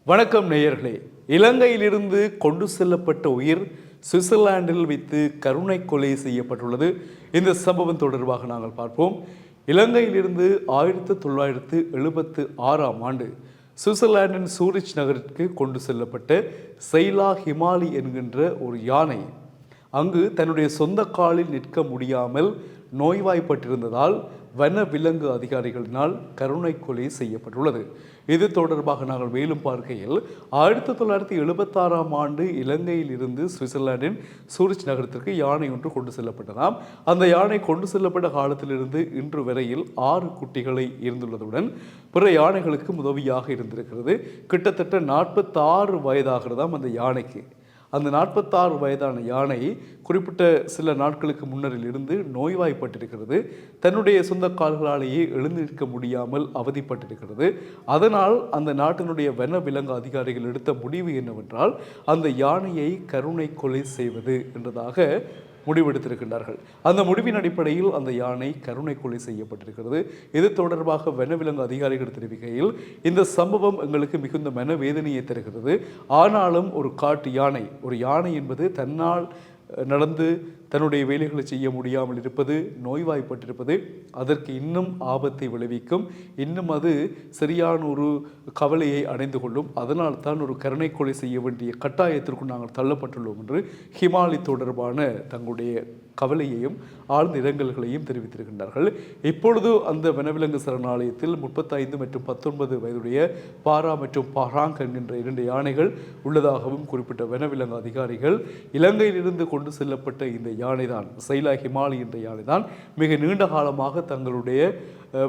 வணக்கம் நேயர்களே. இலங்கையிலிருந்து கொண்டு செல்லப்பட்ட உயிர் சுவிட்சர்லாந்தில் வைத்து கருணை கொலை செய்யப்பட்டுள்ளது. இந்த சம்பவம் தொடர்பாக நாங்கள் பார்ப்போம். இலங்கையிலிருந்து 1976ஆம் ஆண்டு சுவிட்சர்லாந்தின் சூரிச் நகருக்கு கொண்டு செல்லப்பட்ட செய்லா ஹிமாலி என்கின்ற ஒரு யானை அங்கு தன்னுடைய சொந்த காலில் நிற்க முடியாமல் நோய்வாய்ப்பட்டிருந்ததால் வன விலங்கு அதிகாரிகளினால் கருணை கொலை செய்யப்பட்டுள்ளது. இது தொடர்பாக நாங்கள் மேலும் பார்க்கையில் 1976ஆம் ஆண்டு இலங்கையில் இருந்து சுவிட்சர்லாந்தின் சூரிச் நகரத்திற்கு யானை ஒன்று கொண்டு செல்லப்பட்டதாம். அந்த யானை கொண்டு செல்லப்பட்ட காலத்திலிருந்து இன்று வரையில் 6 குட்டிகளை இருந்துள்ளதுடன் பிற யானைகளுக்கு உதவியாக இருந்திருக்கிறது. கிட்டத்தட்ட 46 வயதாகிறதாம் அந்த யானைக்கு. அந்த 46 வயதான யானை குறிப்பிட்ட சில நாட்களுக்கு முன்னரில் இருந்து நோய்வாய்ப்பட்டிருக்கிறது. தன்னுடைய சொந்த கால்களாலேயே எழுந்திருக்க முடியாமல் அவதிப்பட்டிருக்கிறது. அதனால் அந்த நாட்டினுடைய வன விலங்கு அதிகாரிகள் எடுத்த முடிவு என்னவென்றால் அந்த யானையை கருணை கொலை செய்வது என்றதாக முடிவெடுத்திருக்கின்றார்கள். அந்த முடிவின் அடிப்படையில் அந்த யானை கருணை கொலை செய்யப்பட்டிருக்கிறது. இது தொடர்பாக வனவிலங்கு அதிகாரிகள் தெரிவிக்கையில், இந்த சம்பவம் எங்களுக்கு மிகுந்த மனவேதனையை தருகிறது. ஆனாலும் ஒரு காட்டு யானை, ஒரு யானை என்பது தன்னால் நடந்து தன்னுடைய வேலைகளை செய்ய முடியாமல் இருப்பது, நோய்வாய்ப்பட்டிருப்பது அதற்கு இன்னும் ஆபத்தை விளைவிக்கும். இன்னும் அது சரியான ஒரு கவலையை அடைந்து கொள்ளும். அதனால் தான் ஒரு கருணை கொலை செய்ய வேண்டிய கட்டாயத்திற்கு நாங்கள் தள்ளப்பட்டுள்ளோம் என்று ஹிமாலி தொடர்பான தங்களுடைய கவலையையும் ஆழ்ந்த இரங்கல்களையும் தெரிவித்திருக்கின்றார்கள். இப்பொழுது அந்த வனவிலங்கு சரணாலயத்தில் 35 மற்றும் 19 வயதுடைய பாரா மற்றும் பராங் என்கின்ற 2 யானைகள் உள்ளதாகவும் குறிப்பிட்ட வனவிலங்கு அதிகாரிகள், இலங்கையிலிருந்து கொண்டு செல்லப்பட்ட இந்த யானைதான், செய்லா ஹிமாலி என்ற யானைதான் மிக நீண்ட காலமாக தங்களுடைய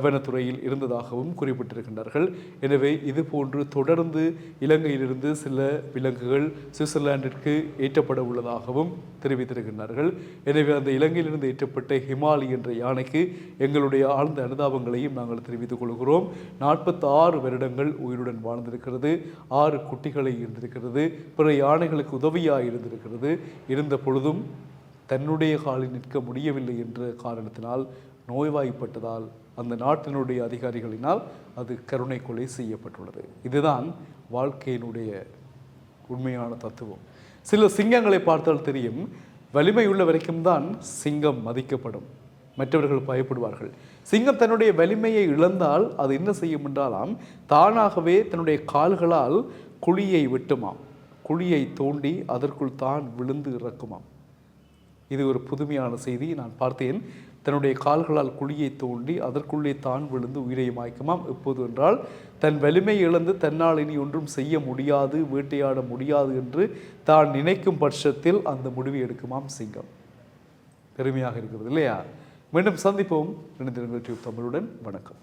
வனத்துறையில் இருந்ததாகவும் குறிப்பிட்டிருக்கின்றார்கள். எனவே இது போன்று தொடர்ந்து இலங்கையிலிருந்து சில விலங்குகள் சுவிட்சர்லாந்திற்கு ஏற்றப்பட உள்ளதாகவும் தெரிவித்திருக்கின்றார்கள். எனவே அந்த இலங்கையிலிருந்து ஏற்றப்பட்ட ஹிமாலி என்ற யானைக்கு எங்களுடைய ஆழ்ந்த அனுதாபங்களையும் நாங்கள் தெரிவித்துக் கொள்கிறோம். 46 வருடங்கள் உயிருடன் வாழ்ந்திருக்கிறது. 6 குட்டிகளை இருந்திருக்கிறது. பிற யானைகளுக்கு உதவியாக இருந்திருக்கிறது. இருந்த பொழுதும் தன்னுடைய காலில் நிற்க முடியவில்லை என்ற காரணத்தினால், நோய்வாய்ப்பட்டதால் அந்த நாட்டினுடைய அதிகாரிகளினால் அது கருணை கொலை செய்யப்பட்டுள்ளது. இதுதான் வாழ்க்கையினுடைய உண்மையான தத்துவம். சில சிங்கங்களை பார்த்தால் தெரியும், வலிமை உள்ள வரைக்கும் தான் சிங்கம் மதிக்கப்படும், மற்றவர்கள் பயப்படுவார்கள். சிங்கம் தன்னுடைய வலிமையை இழந்தால் அது என்ன செய்யும் என்றாலாம், தானாகவே தன்னுடைய கால்களால் குழியை வெட்டுமாம். குழியை தோண்டி அதற்குள் தான் விழுந்து இறக்குமாம். இது ஒரு புதுமையான செய்தி. நான் பார்த்தேன். தன்னுடைய கால்களால் குழியை தோண்டி அதற்குள்ளே தான் விழுந்து உயிரை மாய்க்குமாம். எப்போது என்றால், தன் வலிமை இழந்து தன்னால் இனி ஒன்றும் செய்ய முடியாது, வேட்டையாட முடியாது என்று தான் நினைக்கும் பட்சத்தில் அந்த முடிவை எடுக்குமாம் சிங்கம். பெருமையாக இருக்கிறது இல்லையா? மீண்டும் சந்திப்போம். இணைந்திருங்கள் டியூப் தமிழுடன். வணக்கம்.